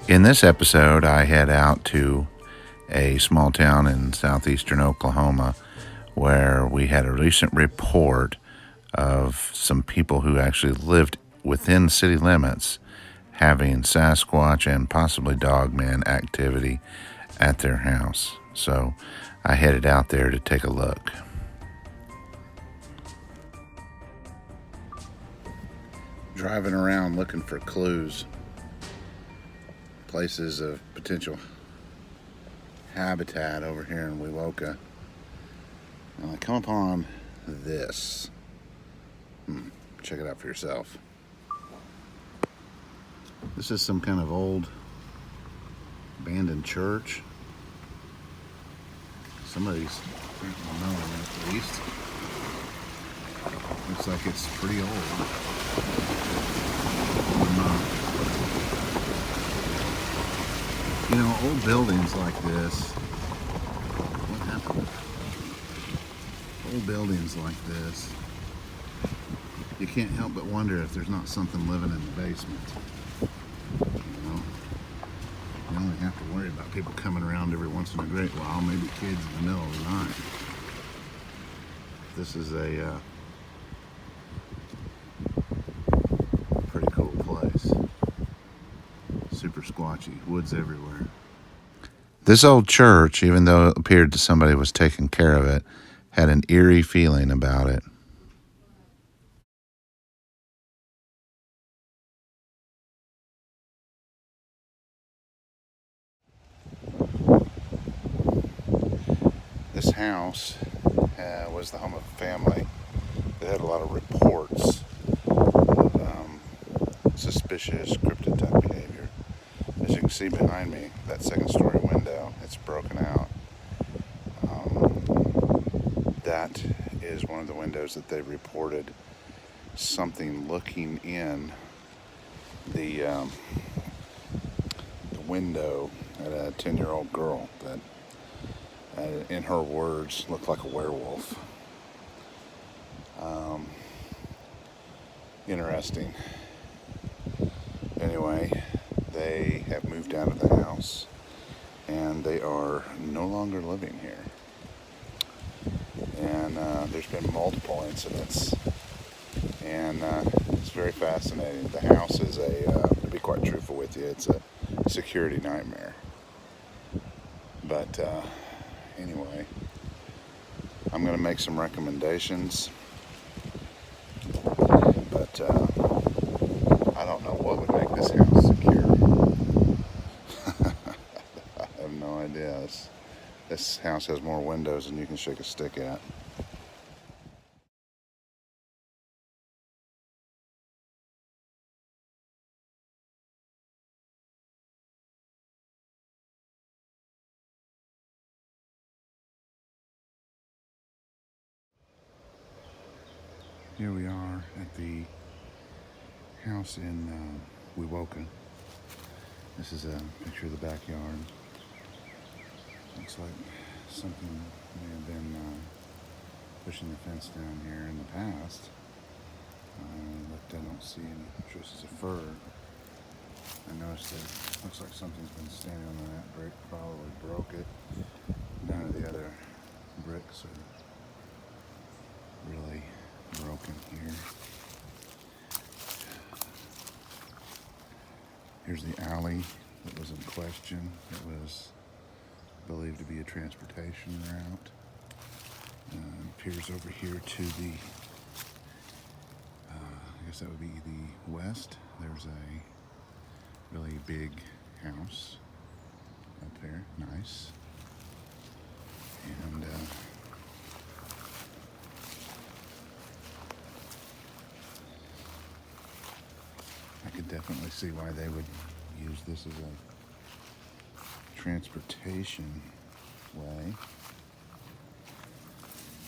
In this episode, I head out to a small town in southeastern Oklahoma where we had a recent report of some people who actually lived within city limits having Sasquatch and possibly Dogman activity at their house. So I headed out there to take a look. Driving around looking for clues, places of potential habitat over here in Wewoka. And I come upon this. Check it out for yourself. This is some kind of old abandoned church. Somebody's known at least. Looks like it's pretty old. You know, old buildings like this, what happened? Old buildings like this, you can't help but wonder if there's not something living in the basement. You know, you only have to worry about people coming around every once in a great while, maybe kids in the middle of the night. This is a pretty cool place. Super squatchy, woods everywhere. This old church, even though it appeared that somebody was taking care of it, had an eerie feeling about it. This house was the home of a family that had a lot of reports of suspicious cryptid type behavior. As you can see behind me, that second story window, it's broken out. That is one of the windows that they reported something looking in the window at a 10-year-old girl that, in her words, looked like a werewolf. Interesting. Anyway, they have moved out of the house and they are no longer living here. And there's been multiple incidents, and it's very fascinating. The house is to be quite truthful with you, it's a security nightmare. But anyway, I'm going to make some recommendations, but I don't know what would make this house secure. I have no idea. This house has more windows than you can shake a stick at. Here we are at the house in Wewoka. This is a picture of the backyard. Looks like something may have been pushing the fence down here in the past. But I don't see any traces of fur. I noticed that it looks like something's been standing on that brick, probably broke it. None of the other bricks are really broken here. Here's the alley that was in question. It was believed to be a transportation route. Appears over here to the, I guess that would be the west. There's a really big house up there, nice. And I could definitely see why they would use this as a transportation way.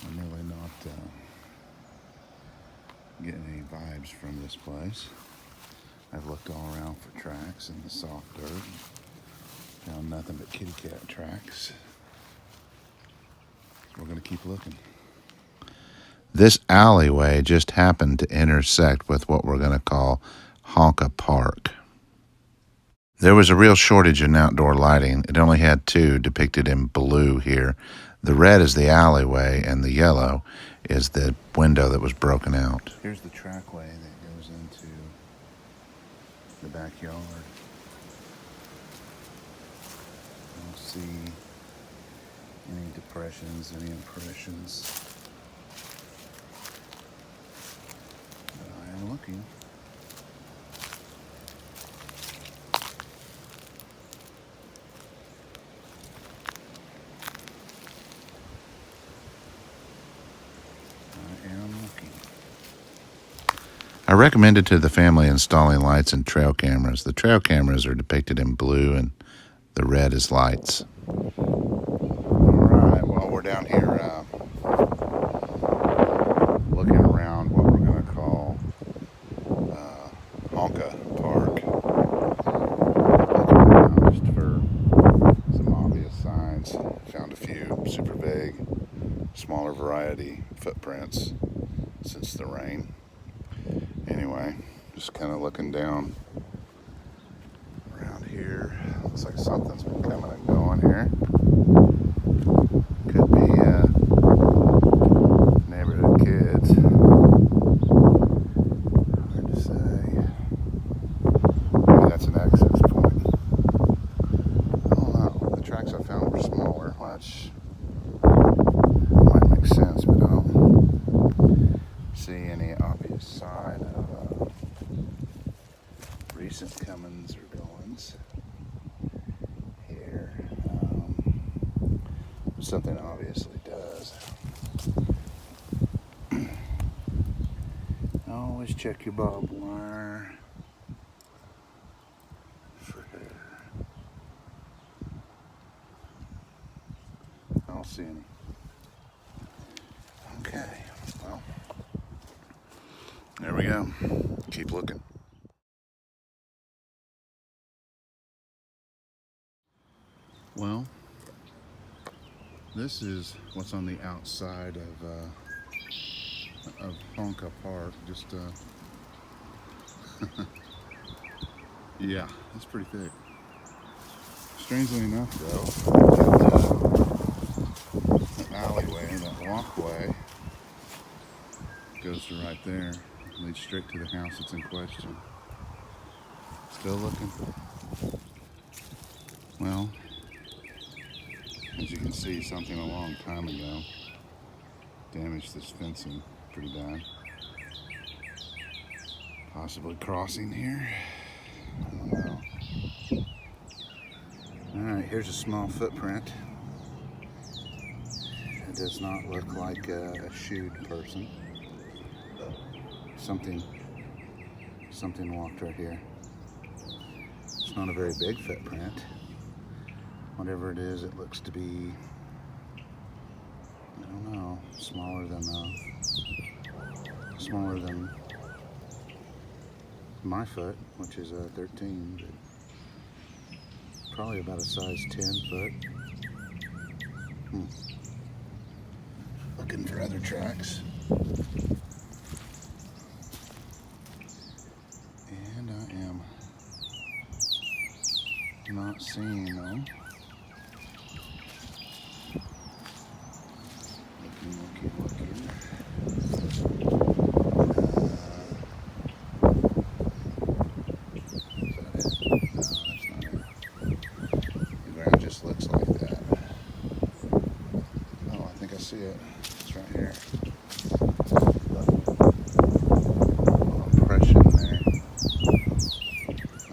I'm really not getting any vibes from this place. I've looked all around for tracks in the soft dirt. Found nothing but kitty cat tracks. We're going to keep looking. This alleyway just happened to intersect with what we're going to call Honka Park. There was a real shortage in outdoor lighting. It only had two depicted in blue here. The red is the alleyway, and the yellow is the window that was broken out. Here's the trackway that goes into the backyard. I don't see any depressions, any impressions. But I am looking. I recommended to the family installing lights and trail cameras. The trail cameras are depicted in blue and the red is lights. Alright, well we're down here looking around what we're going to call Honka Park. Looking around just for some obvious signs. Found a few super vague, smaller variety footprints since the rain. Anyway, just kind of looking down around here. Looks like something's been coming and going here. Could be neighborhood kids. Hard to say. Maybe that's an access point. I don't know. The tracks I found were smaller, which might make sense, but I don't see any obvious sign of recent comings or goings here. Something obviously does. Always check your barbed wire for hair. I don't see any. Okay, well. There we go. Keep looking. Well, this is what's on the outside of Honka Park. Just yeah, it's pretty thick. Strangely enough, though, that alleyway, that walkway, goes to right there. Leads straight to the house that's in question. Still looking. Well, as you can see, something a long time ago damaged this fencing pretty bad. Possibly crossing here. I don't know. Alright, here's a small footprint. It does not look like a shoed person. Something walked right here. It's not a very big footprint. Whatever it is, it looks to be, I don't know, smaller than my foot, which is a 13, but probably about a size 10 foot. Looking for other tracks. Not seeing them. Looking. Is that it? No, that's not it. The ground just looks like that. Oh, I think I see it. It's right here. Impression there.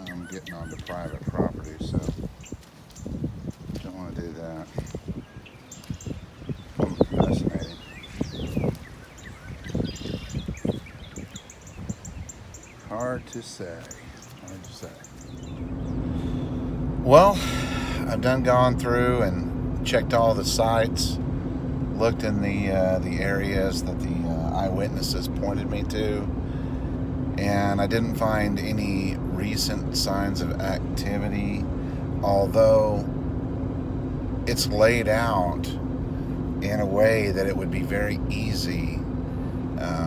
I'm getting onto private property, so don't want to do that. Fascinating. Hard to say. Well, I've gone through and checked all the sites, looked in the areas that the eyewitnesses pointed me to, and I didn't find any recent signs of activity, although it's laid out in a way that it would be very easy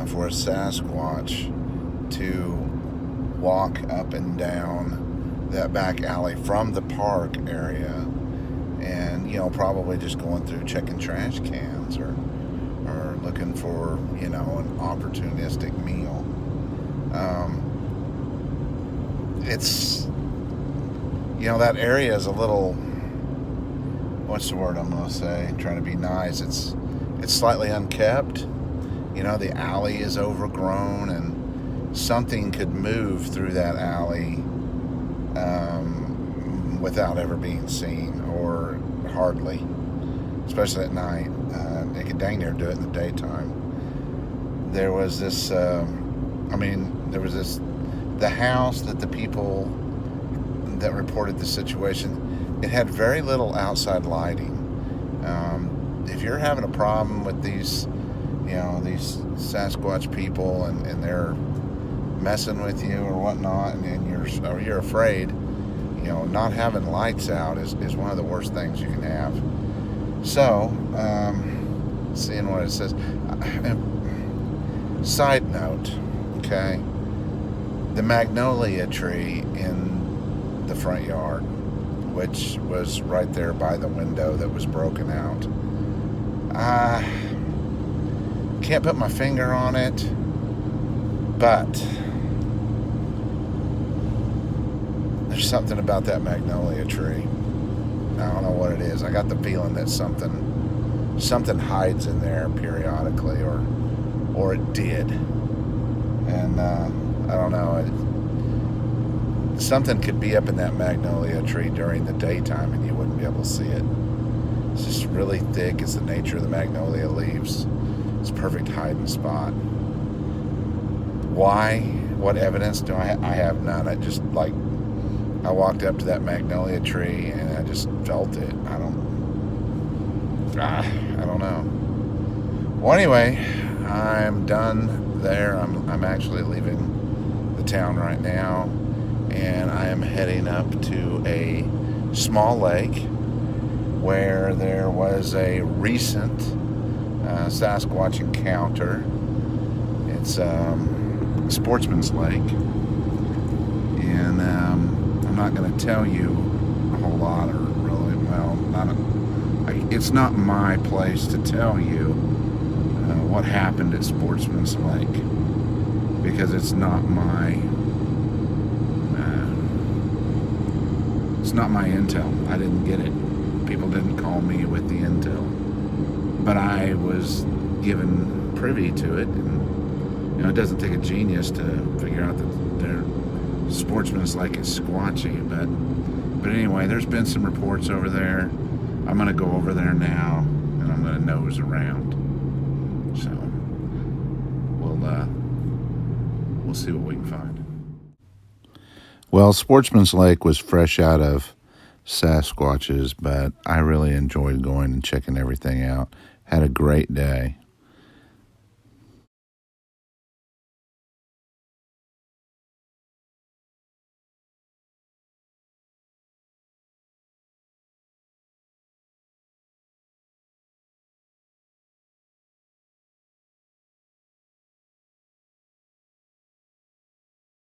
for a Sasquatch to walk up and down that back alley from the park area, and probably just going through checking trash cans or looking for an opportunistic meal. It's that area is a little, what's the word I'm gonna say, trying to be nice, it's slightly unkept. The alley is overgrown, and something could move through that alley without ever being seen, or hardly, especially at night. They could dang near do it in the daytime. There was this, the house that the people that reported the situation, it had very little outside lighting. If you're having a problem with these Sasquatch people, and they're messing with you or whatnot, and you're afraid, not having lights out is one of the worst things you can have. So, seeing what it says. Side note, okay, the magnolia tree in the front yard, which was right there by the window that was broken out. I can't put my finger on it, but there's something about that magnolia tree. I don't know what it is. I got the feeling that something hides in there periodically, or it did. And I don't know. Something could be up in that magnolia tree during the daytime, and you wouldn't be able to see it. It's just really thick. It's the nature of the magnolia leaves. It's a perfect hiding spot. Why? What evidence do I have? I have none. I walked up to that magnolia tree and I just felt it. I don't know. Well, anyway, I'm done there. I'm actually leaving the town right now, and I am heading up to a small lake where there was a recent Sasquatch encounter. It's Sportsman's Lake, and I'm not going to tell you a whole lot, or really, well, it's not my place to tell you what happened at Sportsman's Lake, because it's not my intel. I didn't get it. People didn't call me with the intel, but I was given privy to it, and it doesn't take a genius to figure out that their Sportsman's Lake is squatchy. But anyway, there's been some reports over there. I'm gonna go over there now, and I'm gonna nose around. So we'll see what we can find. Well, Sportsman's Lake was fresh out of Sasquatches, but I really enjoyed going and checking everything out. Had a great day.